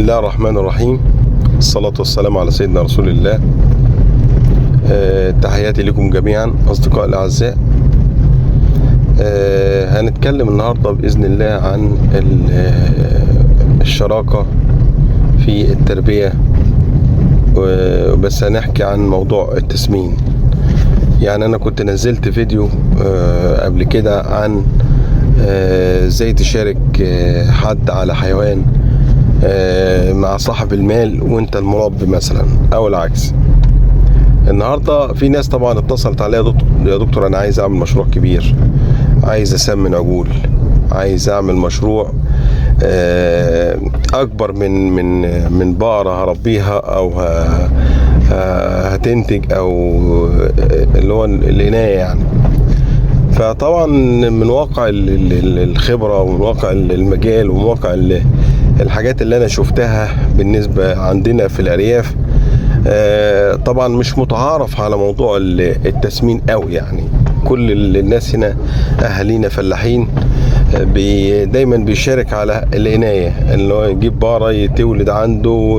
الله الرحمن الرحيم. الصلاة والسلام على سيدنا رسول الله. تحياتي لكم جميعا أصدقاء الأعزاء. هنتكلم النهاردة بإذن الله عن الشراكة في التربية، بس هنحكي عن موضوع التسمين. يعني أنا كنت نزلت فيديو قبل كده عن ازاي تشارك حد على حيوان مع صاحب المال وانت المربي مثلا او العكس. النهارده في ناس طبعا اتصلت عليا، يا دكتور انا عايز اعمل مشروع كبير، عايز اسمن عجول، عايز اعمل مشروع اكبر من بقرة هربيها او هتنتج او اللي هو العناية يعني. فطبعا من واقع الخبرة ومن واقع المجال ومن واقع الحاجات اللي انا شفتها بالنسبة عندنا في الارياف، طبعا مش متعارف على موضوع التسمين قوي. يعني كل الناس هنا اهالينا فلاحين دايما بيشارك على العناية، اللي هو يجيب بقرة تولد عنده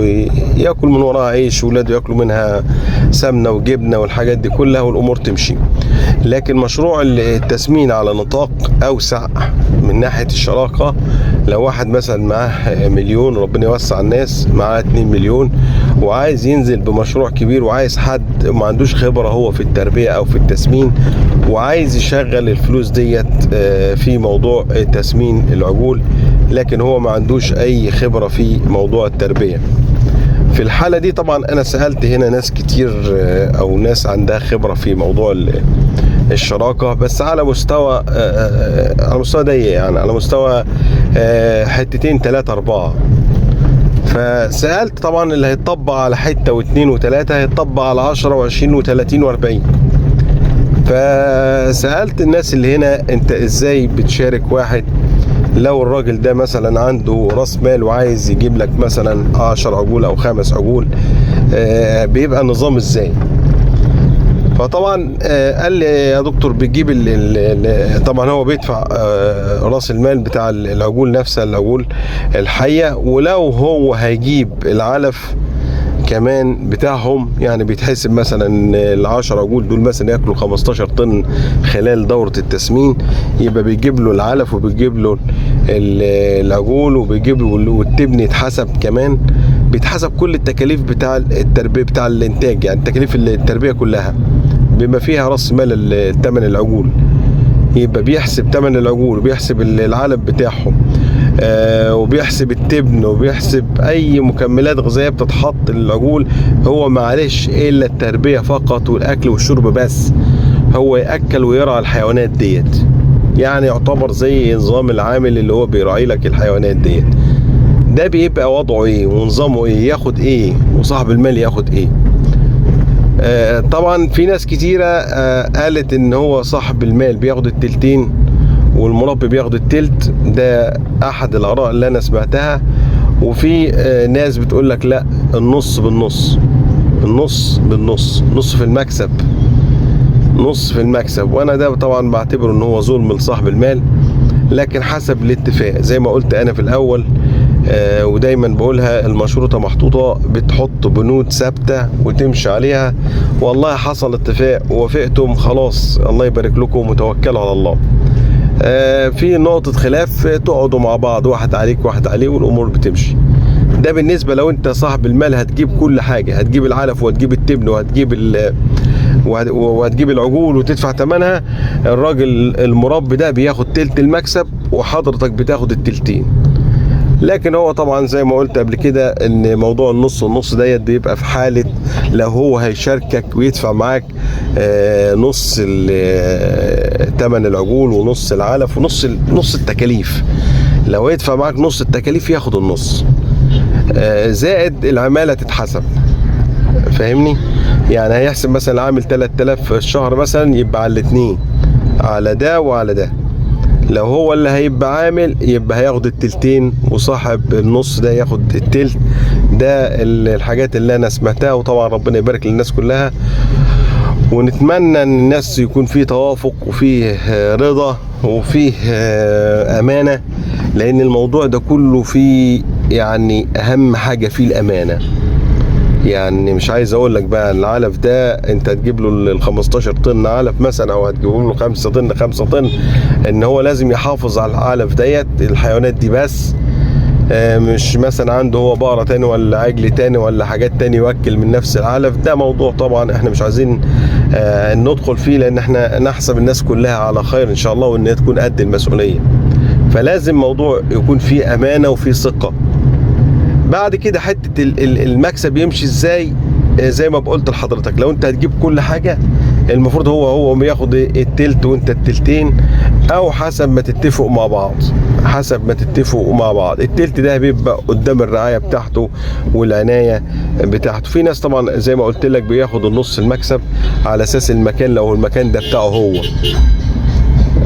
ياكل من وراها عيش، ولاده ياكلوا منها سمنة وجبنة والحاجات دي كلها والامور تمشي. لكن مشروع التسمين على نطاق اوسع من ناحية الشراكة، لو واحد مثلا معاه مليون، ربنا يوسع الناس معاه 2 مليون وعايز ينزل بمشروع كبير، وعايز حد ما عندوش خبرة هو في التربية او في التسمين، وعايز يشغل الفلوس ديت في موضوع تسمين العجول، لكن هو ما عندوش اي خبرة في موضوع التربية. في الحالة دي طبعا انا سألت هنا ناس كتير او ناس عندها خبرة في موضوع الشراكة، بس على مستوى ضيق، يعني على مستوى حتتين 3 4. فسألت طبعا اللي هيتطبق على حتة و2 و3 هيتطبق على 10 و20 و30 و40. فسألت الناس اللي هنا انت ازاي بتشارك واحد لو الراجل ده مثلا عنده راس مال وعايز يجيب لك مثلا 10 عجول او 5 عجول، بيبقى النظام ازاي؟ فطبعا قال لي يا دكتور بتجيب طبعا هو بيدفع راس المال بتاع العجول نفسها، العجول الحية، ولو هو هيجيب العلف كمان بتاعهم، يعني بيتحسب مثلا ال10 عجول دول مثلا ياكلوا 15 طن خلال دورة التسمين، يبقى بيجيب له العلف وبيجيب له العجول وبيجيب له والتبن يتحسب كمان، بيتحسب كل التكاليف بتاع التربية بتاع الانتاج، يعني تكاليف التربية كلها بما فيها راس مال ثمن العجول. يبقى بيحسب ثمن العجول وبيحسب العلف بتاعهم، وبيحسب التبن وبيحسب اي مكملات غذائيه بتتحط للعجول. هو معلش الا التربيه فقط والاكل والشرب بس، هو ياكل ويرعى الحيوانات ديت، يعني يعتبر زي نظام العامل اللي هو بيراعي لك الحيوانات ديت. ده بيبقى وضعه ايه ونظامه ايه، ياخد ايه وصاحب المال ياخد ايه. طبعا في ناس كتيره قالت ان هو صاحب المال بياخد التلتين والمربي بياخد التلت، ده احد الاراء اللي انا سمعتها. وفي ناس بتقول لك لا، النص بالنص، النص بالنص، نص في المكسب، نص في المكسب. وانا ده طبعا بعتبره ان هو ظلم لصاحب المال، لكن حسب الاتفاق زي ما قلت انا في الاول، ودايما بقولها المشروطة محطوطة، بتحط بنود ثابتة وتمشي عليها. والله حصل اتفاق ووافقتم خلاص، الله يبارك لكم وتوكلوا على الله. في نقطة خلاف تقعدوا مع بعض، واحد عليك واحد عليه والامور بتمشي. ده بالنسبة لو انت صاحب المال هتجيب كل حاجة، هتجيب العلف وهتجيب التبن وهتجيب العجول وتدفع ثمنها. الراجل المربي ده بياخد تلت المكسب وحضرتك بتاخد التلتين. لكن هو طبعا زي ما قلت قبل كده ان موضوع النص والنص ديت بيبقى في حالة لو هو هيشاركك ويدفع معاك نص ثمن العجول ونص العلف ونص التكاليف. لو يدفع معاك نص التكاليف ياخد النص، زائد العمالة تتحسب. فاهمني؟ يعني هيحسب مثلا عامل 3000 في الشهر مثلا، يبقى على الاتنين، على ده وعلى ده. لو هو اللي هيبقى عامل يبقى هياخد التلتين، وصاحب النص ده ياخد التلت. ده الحاجات اللي انا سمعتها، وطبعا ربنا يبارك للناس كلها، ونتمنى ان الناس يكون فيه توافق وفيه رضا وفيه امانة، لان الموضوع ده كله فيه يعني اهم حاجه فيه الامانه. يعني مش عايز اقول لك بقى العلف ده انت هتجيب له ال 15 طن علف مثلا، او هتجيب له 5 طن 5 طن، ان هو لازم يحافظ على العلف ديت الحيوانات دي بس. مش مثلا عنده هو بقرة تاني ولا عجل تاني ولا حاجات تاني يوكل من نفس العلف. ده موضوع طبعا احنا مش عايزين ندخل فيه، لان احنا نحسب الناس كلها على خير ان شاء الله، وان هي تكون قد المسؤولية. فلازم موضوع يكون فيه امانة وفيه ثقة. بعد كده حتة المكسب يمشي ازاي؟ زي ما قلت لحضرتك، لو انت هتجيب كل حاجة المفروض هو بياخد التلت وانت التلتين، او حسب ما تتفقوا مع بعض. حسب ما تتفقوا مع بعض. التلت ده بيبقى قدام الرعاية بتاعته والعناية بتاعته. في ناس طبعا زي ما قلت لك بياخد النص المكسب على اساس المكان، لو المكان ده بتاعه هو.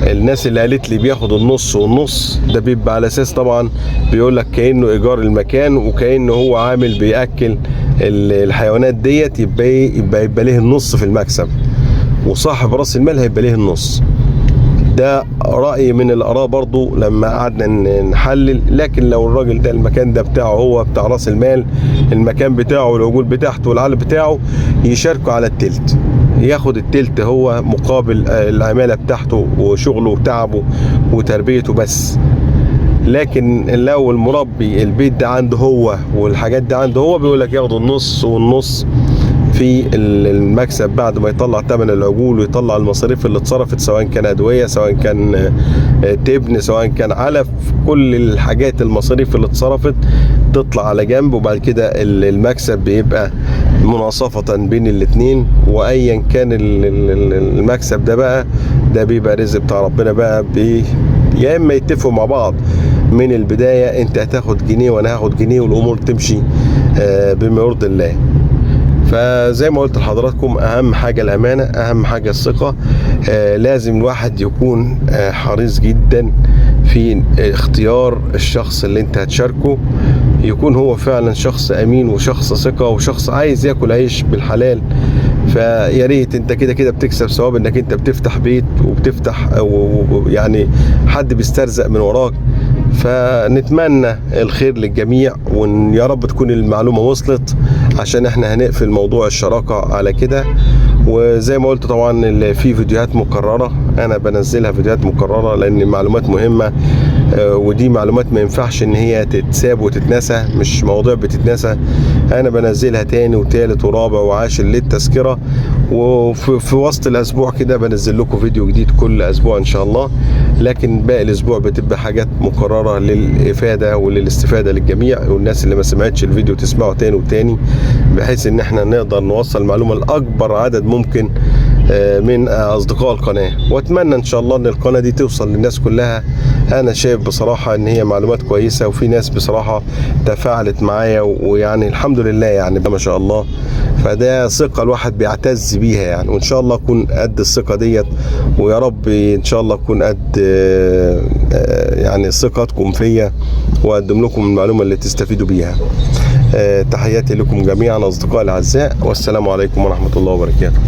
الناس اللي قالت لي بياخد النص والنص، ده بيبقى على اساس طبعا بيقول لك كانه ايجار المكان، وكانه هو عامل بياكل الحيوانات ديت، يبقى ليه النص في المكسب، وصاحب راس المال هيبقى ليه النص. ده رأي من الآراء برضو لما قعدنا نحلل. لكن لو الراجل ده المكان ده بتاعه هو، بتاع راس المال، المكان بتاعه والعجول بتاعته والعلف بتاعه، يشاركوا على التلت، ياخد التلت هو مقابل العمالة بتاعته وشغله وتعبه وتربيته بس. لكن لو المربي البيت ده عنده هو والحاجات ده عنده هو، بيقول لك ياخد النص والنص في المكسب بعد ما يطلع ثمن العجول ويطلع المصاريف اللي اتصرفت، سواء كان ادويه، سواء كان تبن، سواء كان علف. كل الحاجات المصاريف اللي اتصرفت تطلع على جنب، وبعد كده المكسب بيبقى مناصفة بين الاتنين. وايا كان المكسب ده بقى، ده بيبقى رزق بتاع ربنا بقى. يا اما يتفقوا مع بعض من البداية، انت هتاخد جنيه وانا هاخد جنيه، والامور تمشي بما يرضي الله. فزي ما قلت لحضراتكم، اهم حاجة الامانة، اهم حاجة الثقة. لازم الواحد يكون حريص جدا في اختيار الشخص اللي انت هتشاركه، يكون هو فعلا شخص امين وشخص ثقة وشخص عايز ياكل عيش بالحلال. فيا ريت انت كده كده بتكسب ثواب انك انت بتفتح بيت وبتفتح يعني حد بيسترزق من وراك. فنتمنى الخير للجميع، ويا رب تكون المعلومة وصلت، عشان احنا هنقفل موضوع الشراكة على كده. وزي ما قلت طبعا في فيديوهات مكررة انا بنزلها، فيديوهات مكررة لان معلومات مهمة، ودي معلومات ما ينفعش ان هي تتساب وتتنسى، مش مواضيع بتتنسى. انا بنزلها تاني وتالت ورابع وعاشر للتذكرة. وفي وسط الاسبوع كده بنزل لكم فيديو جديد كل اسبوع ان شاء الله. لكن باقي الاسبوع بتبقى حاجات مكررة للافادة وللاستفادة للجميع، والناس اللي ما سمعتش الفيديو تسمعه تاني وتاني، بحيث ان احنا نقدر نوصل معلومة لاكبر عدد ممكن من اصدقاء القناة. واتمنى ان شاء الله ان القناة دي توصل للناس كلها. انا شايف بصراحة ان هي معلومات كويسة، وفي ناس بصراحة تفاعلت معايا، ويعني الحمد لله يعني ما شاء الله. فده ثقة الواحد بيعتز بيها يعني، وان شاء الله اكون قد الثقة ديت، ويا رب ان شاء الله اكون قد يعني ثقتكم فيا، واقدم لكم المعلومة اللي تستفيدوا بيها. تحياتي لكم جميعا اصدقائي الاعزاء، والسلام عليكم ورحمة الله وبركاته.